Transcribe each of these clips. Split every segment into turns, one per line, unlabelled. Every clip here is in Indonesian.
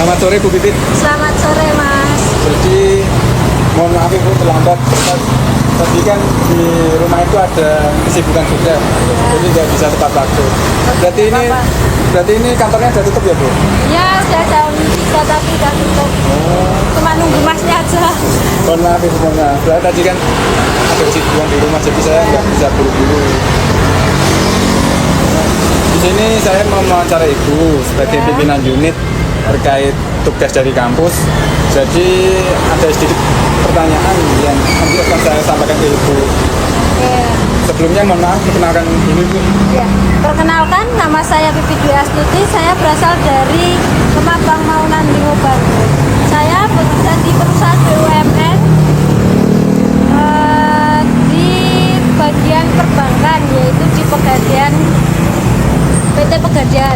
Selamat sore Bu Pipit.
Selamat sore Mas.
Jadi mohon maaf Ibu terlambat. Tadi kan di rumah itu ada kesibukan juga, jadi nggak bisa tepat waktu. Berarti ini kantornya sudah tutup ya Bu?
Ya udah jam 3 tapi udah tutup. Cuma nunggu Masnya aja.
Mohon maaf Ibu, mohon maaf. Berarti tadi kan ada kesibukan di rumah, jadi saya nggak bisa buru-buru. Di sini saya mau mewawancara Ibu sebagai pimpinan unit terkait tugas dari kampus. Jadi ada sedikit pertanyaan yang nanti akan saya sampaikan ke Ibu.
Ya.
Sebelumnya mohon maaf, perkenalkan dulu Ibu.
Ya. Perkenalkan, nama saya Pipit Dwi Astuti. Saya berasal dari Kemabang Maunan Lingo Baru. Saya bekerja di perusahaan BUMN di bagian perbankan, yaitu di Pegadaian, PT Pegadaian.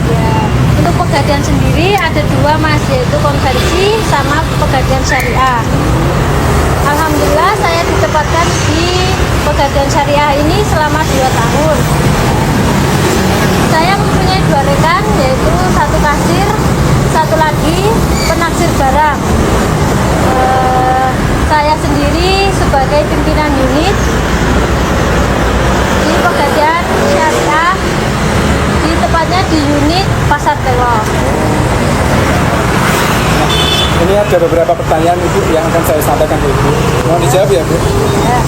Ya. Untuk Pegadaian sendiri ada dua Mas, yaitu konversi sama Pegadaian Syariah. Alhamdulillah saya ditempatkan di Pegadaian Syariah ini selama 2 tahun. Saya mempunyai 2 rekan, yaitu satu kasir, satu lagi penaksir barang. Saya sendiri sebagai pimpinan unit di Pegadaian Syariah, di tepatnya di unit Pasar Tewok.
Ini ada beberapa pertanyaan Ibu yang akan saya sampaikan ke Ibu. Mohon dijawab ya Bu.
Ya.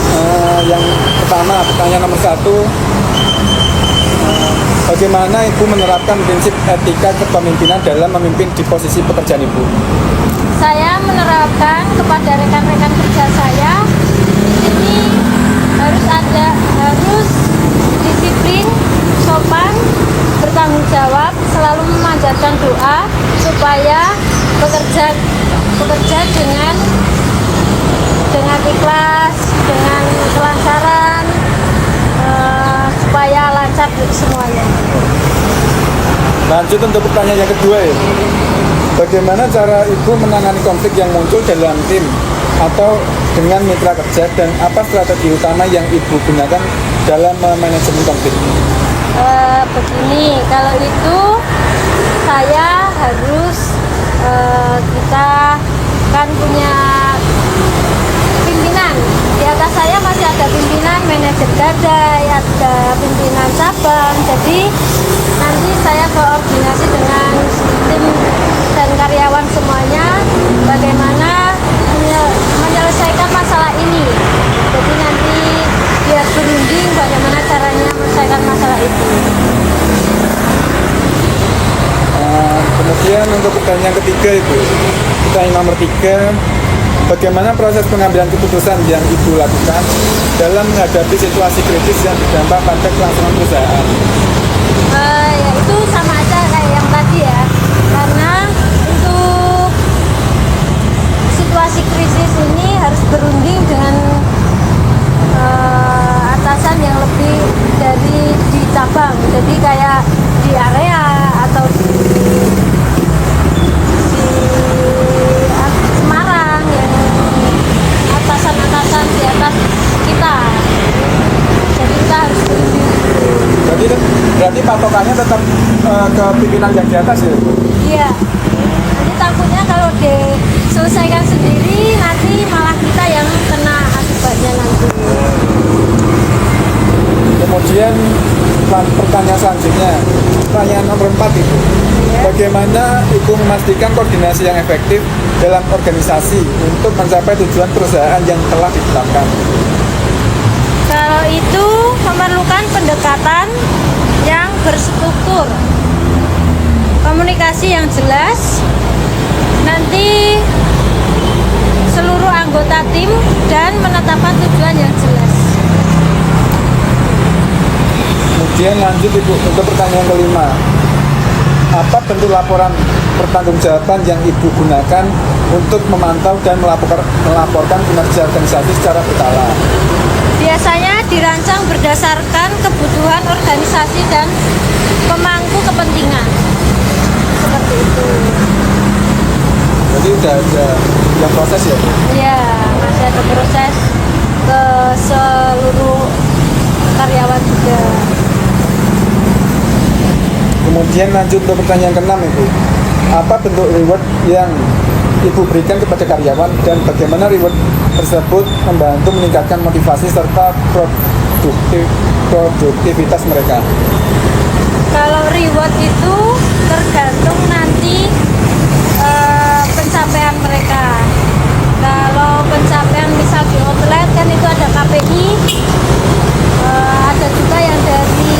Yang pertama, pertanyaan nomor 1. Bagaimana Ibu menerapkan prinsip etika kepemimpinan dalam memimpin di posisi pekerjaan Ibu?
Saya menerapkan kepada rekan-rekan kerja saya ini harus disiplin, sopan, bertanggung jawab, selalu memanjatkan doa supaya bekerja dengan ikhlas, dengan kelancaran, supaya lancar semuanya.
Lanjut untuk pertanyaan yang kedua ya. Bagaimana cara Ibu menangani konflik yang muncul dalam tim atau dengan mitra kerja, dan apa strategi utama yang Ibu gunakan dalam manajemen konflik?
Begini, kalau itu saya harus kita kan punya pimpinan. Di atas saya masih ada pimpinan manajer gadai, ada pimpinan cabang. Jadi nanti saya koordinasi dengan tim dan karyawan semuanya bagaimana menyelesaikan masalah ini. Jadi nanti biar berunding bagaimana caranya menyelesaikan masalah itu.
Kemudian untuk pertanyaan yang ketiga Ibu, pertanyaan nomor 3, bagaimana proses pengambilan keputusan yang Ibu lakukan dalam menghadapi situasi kritis yang berdampak pada kelangsungan perusahaan?
Ya itu sama aja kayak yang tadi ya, karena untuk situasi krisis ini harus berunding dengan atasan yang lebih dari di cabang, jadi kayak di area atau di Semarang yang atasan-atasan di atas kita, jadi kita harus berunding.
Berarti patokannya tetap ke pimpinan yang di atas ya Bu?
Iya, nanti takutnya kalau diselesaikan sendiri nanti malah kita yang kena akibatnya nanti.
Kemudian pertanyaan selanjutnya, pertanyaan nomor 4 Ibu. Bagaimana Ibu memastikan koordinasi yang efektif dalam organisasi untuk mencapai tujuan perusahaan yang telah ditetapkan?
Kalau itu memerlukan pendekatan yang berstruktur, komunikasi yang jelas, nanti seluruh anggota tim, dan menetapkan tujuan yang jelas.
Kemudian lanjut Ibu untuk pertanyaan kelima, apa bentuk laporan pertanggungjawaban yang Ibu gunakan untuk memantau dan melaporkan kinerja organisasi secara berkala?
Biasanya dirancang berdasarkan kebutuhan organisasi dan pemangku kepentingan. Seperti itu.
Jadi udah ada yang proses ya Bu?
Ya, masih ada proses ke seluruh karyawan juga.
Kemudian lanjut ke pertanyaan ke-6 Ibu. apa bentuk reward yang Ibu berikan kepada karyawan dan bagaimana reward tersebut membantu meningkatkan motivasi serta produktivitas mereka?
Kalau reward itu tergantung nanti pencapaian mereka. Kalau pencapaian misal di outlet kan itu ada KPI, ada juga yang dari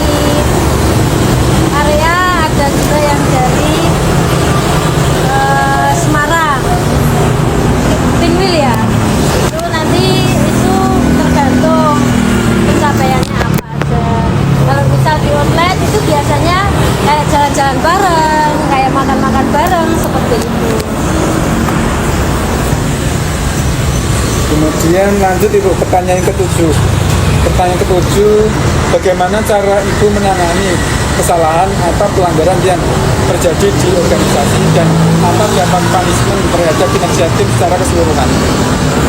area, ada juga yang dari Semarang, Pinwil ya. Itu nanti itu tergantung pencapaiannya apa aja. Kalau misal di outlet itu biasanya kayak jalan-jalan bareng, kayak makan-makan bareng seperti itu.
Kemudian lanjut Ibu, pertanyaan ketujuh. Pertanyaan ketujuh, bagaimana cara Ibu menangani kesalahan atau pelanggaran yang terjadi di organisasi dan apa dapat punishment terhadap kinerja tim secara keseluruhan?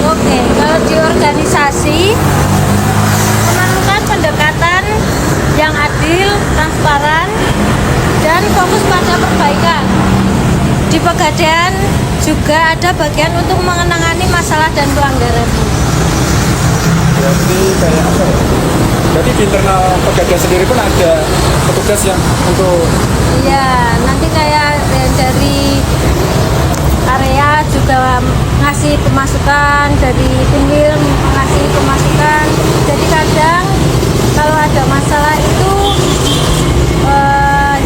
Oke, kalau di organisasi memerlukan pendekatan yang adil, transparan, dan fokus pada perbaikan. Di Pegadaian juga ada bagian untuk menangani masalah dan pelanggaran.
Berarti kayak apa ya? Berarti di internal Pegadaian sendiri pun ada petugas yang untuk
Iya, nanti kayak dari area juga ngasih pemasukan, dari Pinwil ngasih pemasukan. Jadi kadang kalau ada masalah itu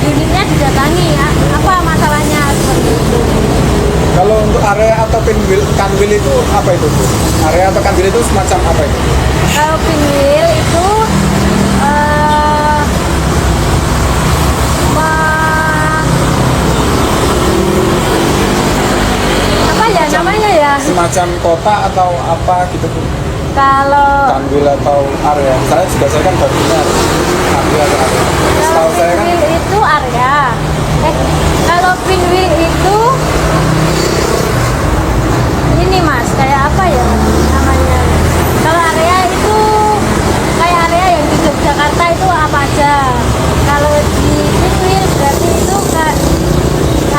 unitnya didatangi ya, apa masalahnya seperti itu.
kalau untuk area atau kanwil itu apa itu Bu? Area atau kanwil itu semacam apa itu?
Kalau Pinwil itu apa ya namanya ya?
Semacam kota atau apa gitu Bu?
Kalau
Kanwil atau area. Saya juga saya kan barunya kanwil atau area. Setahu saya kan
Pinwil itu area. Kalau Pinwil itu ini Mas, kayak apa ya namanya? Kalau area itu kayak area yang di Yogyakarta itu apa aja. Kalau di Pinwil berarti itu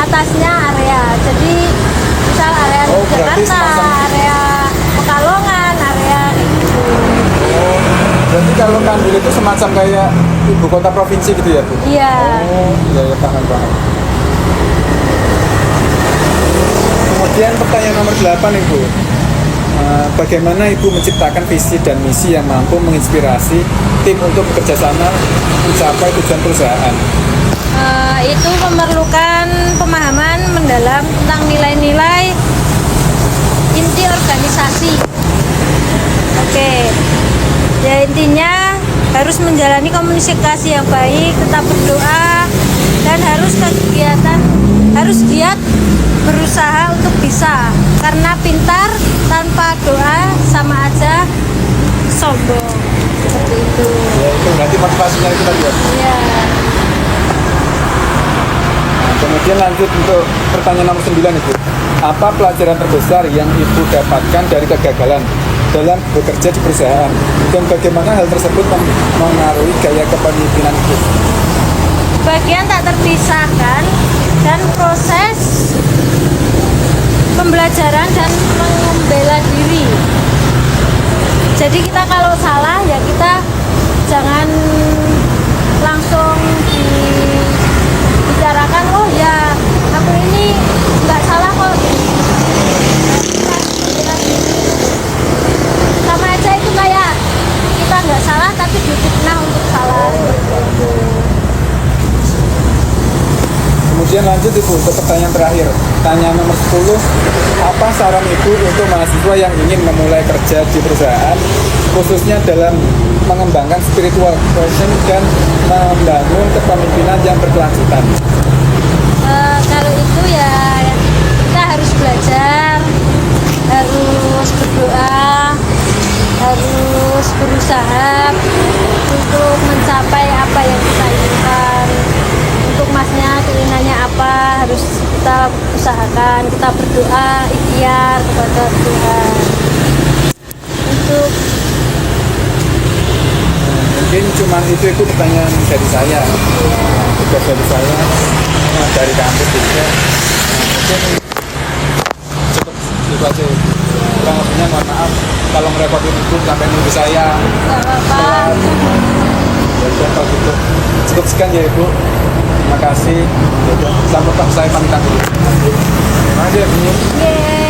atasnya area. Jadi misal area
Oh, berarti
Yogyakarta,
semacam-
area Pekalongan, area gitu.
oh, berarti kalau kanwil itu semacam kayak ibu kota provinsi gitu ya Bu?
Iya.
Oh, iya ya paham. Kemudian pertanyaan nomor 8 Ibu. Bagaimana Ibu menciptakan visi dan misi yang mampu menginspirasi tim untuk bekerja sama mencapai tujuan perusahaan?
Itu memerlukan pemahaman mendalam tentang nilai-nilai inti organisasi. Oke, ya intinya harus menjalani komunikasi yang baik, tetap berdoa, dan harus giat berusaha untuk bisa. Karena pintar tanpa doa sama aja sombong. Seperti itu.
Ya itu berarti motivasinya itu tadi ya.
Ya.
Kemudian lanjut untuk pertanyaan nomor 9 Ibu. Apa pelajaran terbesar yang Ibu dapatkan dari kegagalan dalam bekerja di perusahaan dan bagaimana hal tersebut mengaruhi gaya kepemimpinan Ibu?
Bagian tak terpisahkan dan proses pembelajaran dan membela diri. Jadi kita kalau salah ya kita jangan langsung dibicarakan, oh ya aku ini nggak salah kok. Sama aja itu kayak kita nggak salah tapi difitnah untuk salah.
Kemudian lanjut Ibu untuk pertanyaan terakhir. Pertanyaan nomor 10, apa saran Ibu untuk mahasiswa yang ingin memulai kerja di perusahaan, khususnya dalam mengembangkan spiritual quotient dan membangun kepemimpinan yang berkelanjutan?
Kalau itu ya kita harus belajar, harus berdoa, harus berusaha untuk mencapai apa yang kita inginkan. Untuk masnya keinginannya apa harus kita usahakan, kita berdoa ikhtiar kepada Tuhan untuk
mungkin cuma itu pertanyaan dari saya, tugas dari saya dari kampus juga. Mungkin cukup itu aja. Kurang lebihnya mohon maaf kalau ngerepotin ibu sampai nunggu saya.
Nggak apa-apa.
Ya udah, kalau gitu cukup sekian ya ibu. Terima kasih. Ya udah, selamat saya pamitan dulu. Terima kasih ya Bu.
Oke.